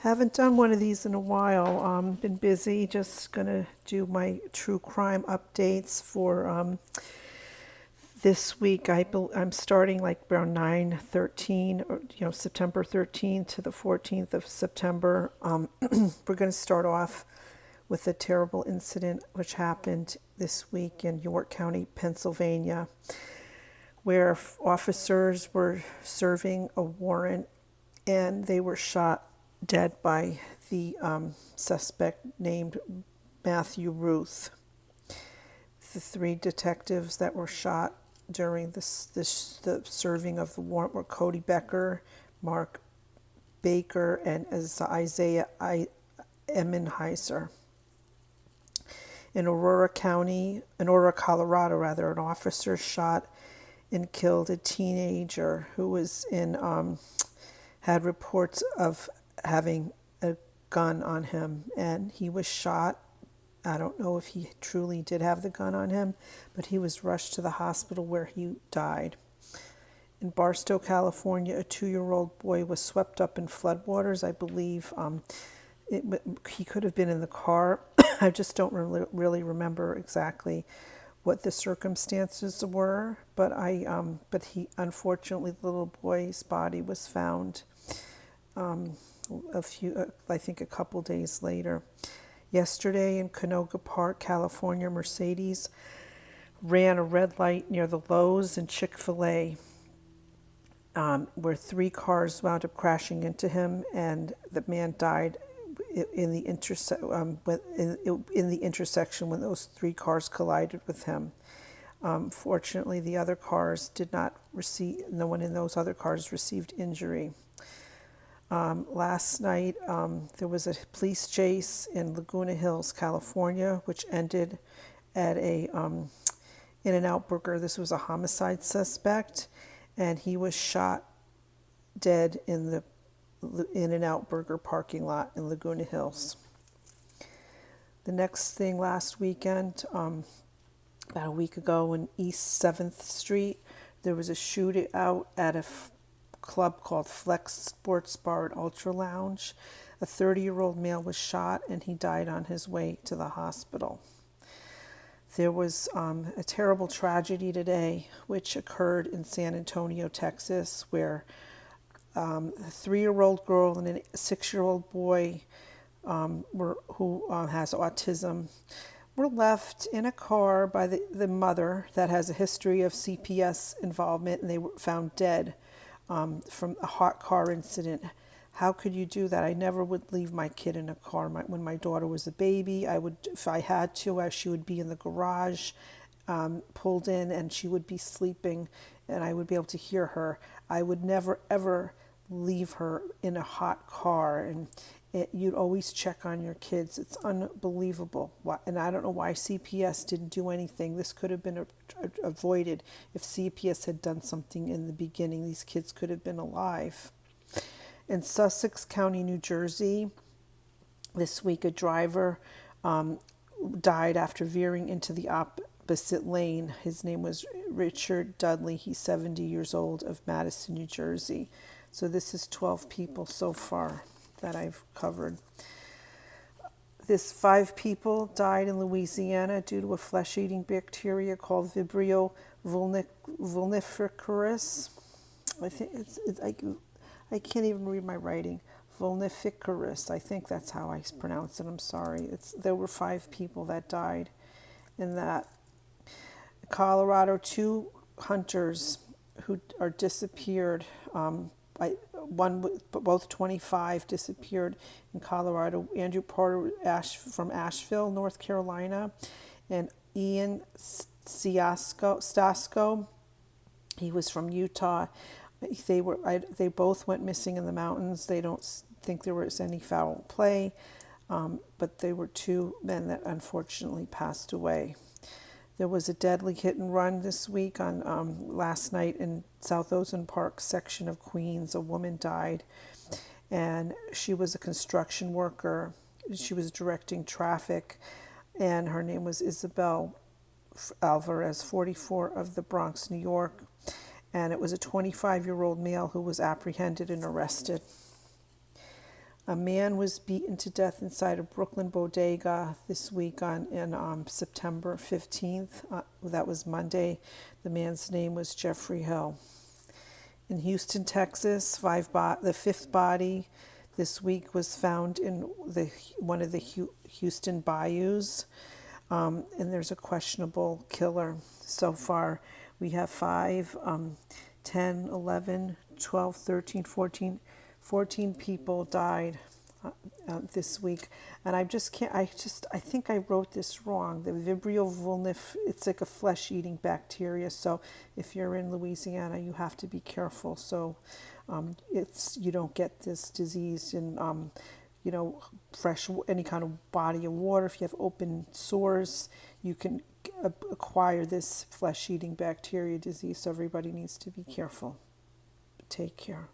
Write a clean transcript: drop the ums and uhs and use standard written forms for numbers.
Haven't done one of these in a while. Been busy. Just gonna do my true crime updates for this week. I'm starting like around 9/13, or September 13th to the 14th of September. We're gonna start off with a terrible incident which happened this week in York County, Pennsylvania, where officers were serving a warrant and they were shot dead by the suspect named Matthew Ruth. The three detectives that were shot during the serving of the warrant were Cody Becker, Mark Baker, and Isaiah Emmenheiser. In Aurora, Colorado, rather, an officer shot and killed a teenager who was had reports of having a gun on him, and he was shot. I don't know if he truly did have the gun on him, but he was rushed to the hospital where he died. In Barstow, California, a 2-year-old boy was swept up in floodwaters. I believe he could have been in the car. I just don't really remember exactly what the circumstances were, but he unfortunately, the little boy's body was found I think a couple days later. Yesterday in Canoga Park, California, Mercedes ran a red light near the Lowe's and Chick-fil-A, where 3 cars wound up crashing into him, and the man died in the intersection when those 3 cars collided with him. Fortunately, the other cars did not receive. No one in those other cars received injury. Last night, there was a police chase in Laguna Hills, California, which ended at a In-N-Out Burger. This was a homicide suspect, and he was shot dead in the In-N-Out Burger parking lot in Laguna Hills. The next thing, last weekend, about a week ago, in East 7th Street, there was a shootout at a club called Flex Sports Bar and Ultra Lounge. A 30-year-old male was shot, and he died on his way to the hospital. There was a terrible tragedy today, which occurred in San Antonio, Texas, where a 3-year-old girl and a 6-year-old boy who has autism were left in a car by the mother that has a history of CPS involvement, and they were found dead from a hot car incident. How could you do that? I never would leave my kid in a car. When my daughter was a baby, I would, if I had to, she would be in the garage, pulled in, and she would be sleeping, and I would be able to hear her. I would never, ever leave her in a hot car, and you'd always check on your kids. It's unbelievable. And I don't know why CPS didn't do anything. This could have been avoided if CPS had done something in the beginning. These kids could have been alive. In Sussex County, New Jersey, this week a driver died after veering into the opposite lane. His name was Richard Dudley. He's 70 years old, of Madison, New Jersey. So this is 12 people so far that I've covered. 5 people died in Louisiana due to a flesh-eating bacteria called Vibrio vulnificaris. I can't even read my writing. Vulnificaris. I think that's how I pronounce it. I'm sorry. There were 5 people that died in that. Colorado, 2 hunters who are disappeared. Both 25 disappeared in Colorado. Andrew Porter from Asheville, North Carolina, and Ian Stasco. He was from Utah. They both went missing in the mountains. They don't think there was any foul play, but they were 2 men that unfortunately passed away. There was a deadly hit and run this week on last night in South Ozone Park section of Queens. A woman died, and she was a construction worker. She was directing traffic, and her name was Isabel Alvarez, 44, of the Bronx, New York. And it was a 25-year-old male who was apprehended and arrested. A man was beaten to death inside a Brooklyn bodega this week in September 15th. That was Monday. The man's name was Jeffrey Hill. In Houston, Texas, the fifth body this week was found in one of the Houston bayous, and there's a questionable killer. So far, we have 5, 10, 11, 12, 13, 14, 14 people died this week. And I just can't, I think I wrote this wrong. The Vibrio vulnif, it's like a flesh-eating bacteria. So if you're in Louisiana, you have to be careful. So you don't get this disease in, any kind of body of water. If you have open sores, you can acquire this flesh-eating bacteria disease. So everybody needs to be careful. Take care.